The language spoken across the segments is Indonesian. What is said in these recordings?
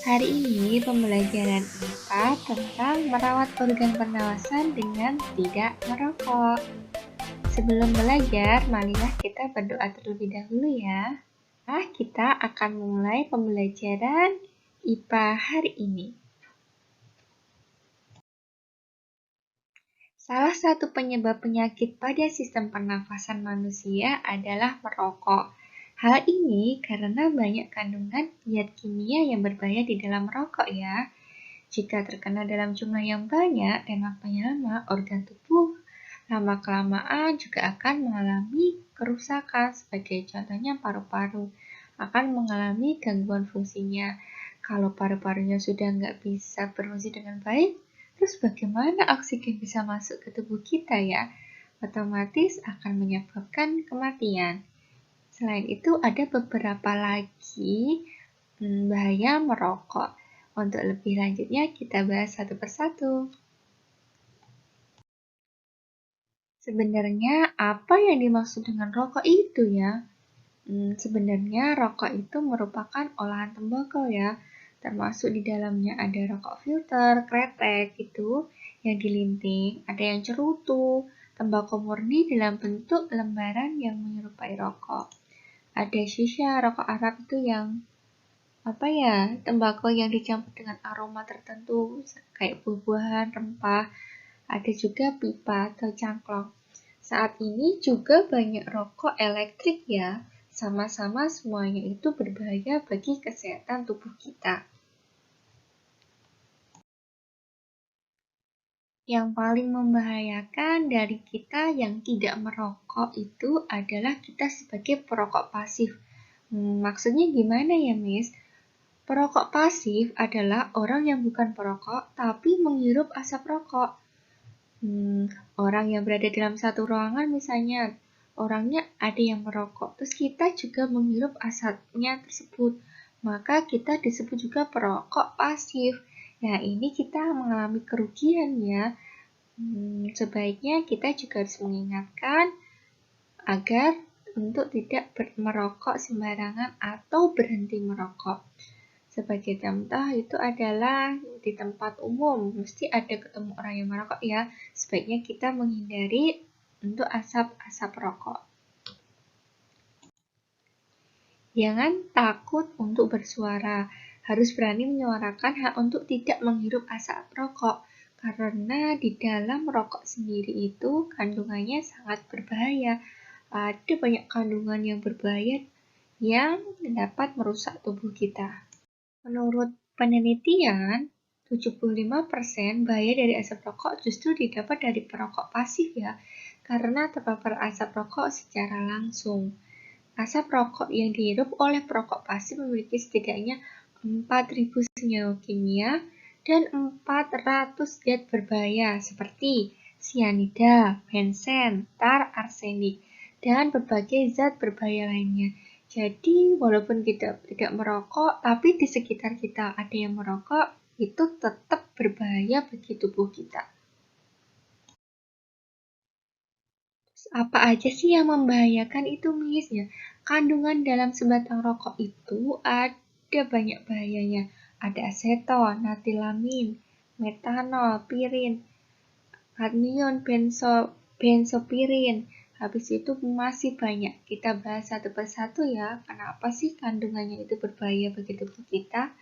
Hari ini pembelajaran IPA tentang merawat organ pernafasan dengan tidak merokok. Sebelum belajar, marilah kita berdoa terlebih dahulu ya. Kita akan mulai pembelajaran IPA hari ini. Salah satu penyebab penyakit pada sistem pernafasan manusia adalah merokok. Hal ini karena banyak kandungan zat kimia yang berbahaya di dalam rokok ya. Jika terkena dalam jumlah yang banyak dan waktunya lama, organ tubuh lama-kelamaan juga akan mengalami kerusakan. Sebagai contohnya paru-paru akan mengalami gangguan fungsinya. Kalau paru-parunya sudah nggak bisa berfungsi dengan baik, terus bagaimana oksigen bisa masuk ke tubuh kita ya? Otomatis akan menyebabkan kematian. Selain itu ada beberapa lagi bahaya merokok. Untuk lebih lanjutnya kita bahas satu persatu. Sebenarnya apa yang dimaksud dengan rokok itu ya? Sebenarnya rokok itu merupakan olahan tembakau ya. Termasuk di dalamnya ada rokok filter, kretek gitu, yang dilinting, ada yang cerutu, tembakau murni dalam bentuk lembaran yang menyerupai rokok. Ada shisha, rokok Arab itu yang tembakau yang dicampur dengan aroma tertentu kayak buah-buahan, rempah. Ada juga pipa atau cangklong. Saat ini juga banyak rokok elektrik ya. Sama-sama semuanya itu berbahaya bagi kesehatan tubuh kita. Yang paling membahayakan dari kita yang tidak merokok itu adalah kita sebagai perokok pasif. Maksudnya gimana ya, Miss? Perokok pasif adalah orang yang bukan perokok tapi menghirup asap rokok. Orang yang berada dalam satu ruangan misalnya, orangnya ada yang merokok, terus kita juga menghirup asapnya tersebut, maka kita disebut juga perokok pasif. Nah, ini kita mengalami kerugian ya. Sebaiknya kita juga harus mengingatkan agar untuk tidak merokok sembarangan atau berhenti merokok. Sebagai contoh itu adalah di tempat umum, mesti ada ketemu orang yang merokok ya. Sebaiknya kita menghindari untuk asap-asap rokok. Jangan takut untuk bersuara, harus berani menyuarakan hak untuk tidak menghirup asap rokok. Karena di dalam rokok sendiri itu kandungannya sangat berbahaya. Ada banyak kandungan yang berbahaya yang dapat merusak tubuh kita. Menurut penelitian, 75% bahaya dari asap rokok justru didapat dari perokok pasif ya, karena terpapar asap rokok secara langsung. Asap rokok yang dihirup oleh perokok pasif memiliki setidaknya 4.000 senyawa kimia dan 400 zat berbahaya seperti sianida, bensen, tar, arsenik, dan berbagai zat berbahaya lainnya. Jadi, walaupun kita tidak merokok, tapi di sekitar kita ada yang merokok, itu tetap berbahaya bagi tubuh kita. Apa aja sih yang membahayakan itu, Miss? Ya, kandungan dalam sebatang rokok itu ada banyak bahayanya. Ada aseton, natilamin, metanol, pirin, kadmium, benzopirin. Habis itu masih banyak. Kita bahas satu persatu ya. Kenapa sih kandungannya itu berbahaya bagi tubuh kita?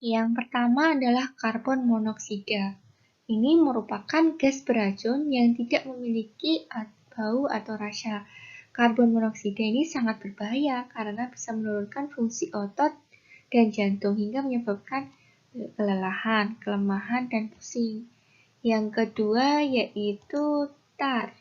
Yang pertama adalah karbon monoksida. Ini merupakan gas beracun yang tidak memiliki bau atau rasa. Karbon monoksida ini sangat berbahaya karena bisa menurunkan fungsi otot dan jantung hingga menyebabkan kelelahan, kelemahan, dan pusing. Yang kedua yaitu tar.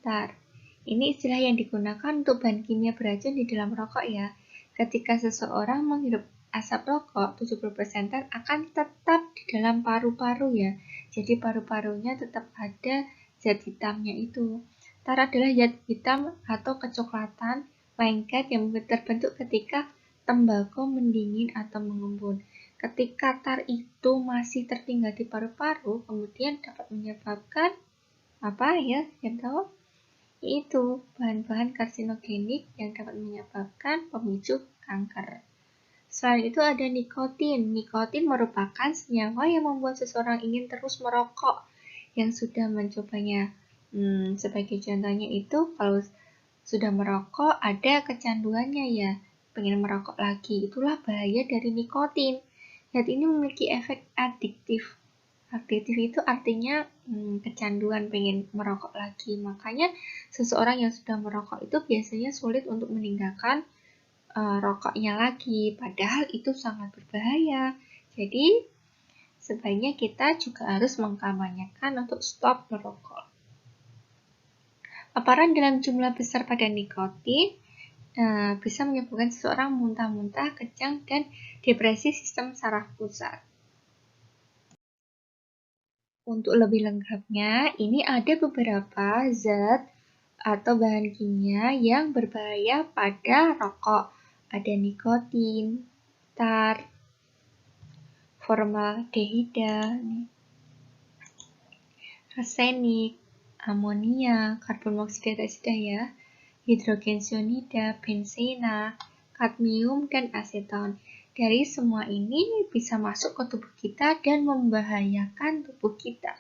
Tar. Ini istilah yang digunakan untuk bahan kimia beracun di dalam rokok ya. Ketika seseorang menghirup asap rokok, 70% tar akan tetap di dalam paru-paru ya. Jadi paru-parunya tetap ada zat hitamnya itu. Tar adalah zat hitam atau kecoklatan lengket yang terbentuk ketika tembakau mendingin atau mengembun. Ketika tar itu masih tertinggal di paru-paru, kemudian dapat menyebabkan apa ya? Yang tahu? Yaitu bahan-bahan karsinogenik yang dapat menyebabkan pemicu kanker. Selain itu ada nikotin. Nikotin merupakan senyawa yang membuat seseorang ingin terus merokok. Yang sudah mencobanya, sebagai contohnya itu kalau sudah merokok ada kecanduannya ya, pengen merokok lagi. Itulah bahaya dari nikotin. Zat ini memiliki efek adiktif. Adiktif itu artinya kecanduan, pengen merokok lagi. Makanya seseorang yang sudah merokok itu biasanya sulit untuk meninggalkan rokoknya lagi, padahal itu sangat berbahaya. Jadi sebaiknya kita juga harus mengkampanyekan untuk stop merokok. Paparan dalam jumlah besar pada nikotin bisa menyebabkan seseorang muntah-muntah, kejang, dan depresi sistem saraf pusat. Untuk lebih lengkapnya, ini ada beberapa zat atau bahan kimia yang berbahaya pada rokok. Ada nikotin, tar, formaldehida, arsenik, amonia, karbon monoksida ya, hidrogen cyanida, benzena, kadmium, dan aseton. Dari semua ini bisa masuk ke tubuh kita dan membahayakan tubuh kita.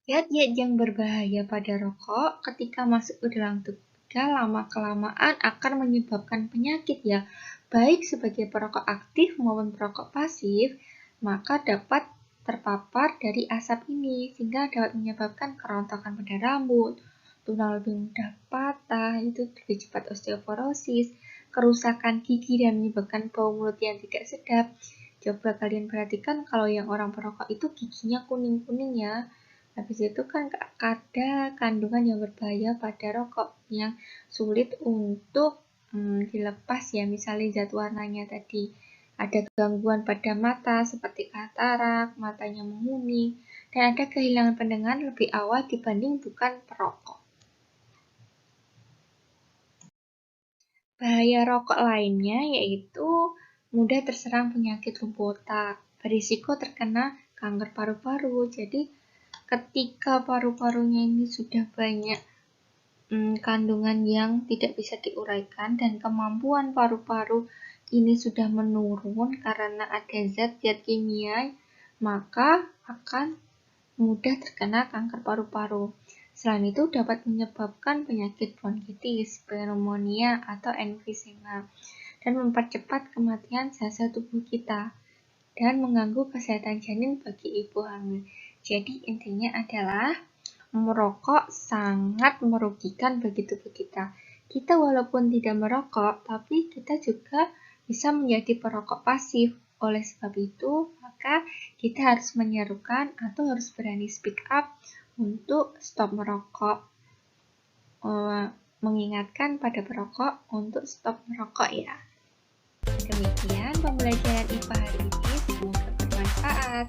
Zat-zat yang berbahaya pada rokok ketika masuk ke dalam tubuh kita lama-kelamaan akan menyebabkan penyakit ya, baik sebagai perokok aktif maupun perokok pasif, maka dapat terpapar dari asap ini sehingga dapat menyebabkan kerontokan pada rambut, tulang lebih mudah patah, itu lebih cepat osteoporosis, kerusakan gigi dan menyebabkan bau mulut yang tidak sedap. Coba kalian perhatikan kalau yang orang perokok itu giginya kuning-kuning ya. Habis itu kan ada kandungan yang berbahaya pada rokok yang sulit untuk dilepas ya, misalnya zat warnanya tadi. Ada gangguan pada mata seperti katarak, matanya menguning, dan ada kehilangan pendengaran lebih awal dibanding bukan perokok. Bahaya rokok lainnya yaitu mudah terserang penyakit lumpuh otak, berisiko terkena kanker paru-paru. Jadi ketika paru-parunya ini sudah banyak kandungan yang tidak bisa diuraikan dan kemampuan paru-paru ini sudah menurun karena ada zat-zat kimia, maka akan mudah terkena kanker paru-paru. Selain itu dapat menyebabkan penyakit bronkitis, pneumonia, atau emfisema dan mempercepat kematian sel-sel tubuh kita dan mengganggu kesehatan janin bagi ibu hamil. Jadi intinya adalah merokok sangat merugikan bagi tubuh kita. Kita walaupun tidak merokok, tapi kita juga bisa menjadi perokok pasif. Oleh sebab itu, maka kita harus menyerukan atau harus berani speak up untuk stop merokok. Mengingatkan pada perokok untuk stop merokok ya. Demikian pembelajaran IPA hari ini, semoga bermanfaat.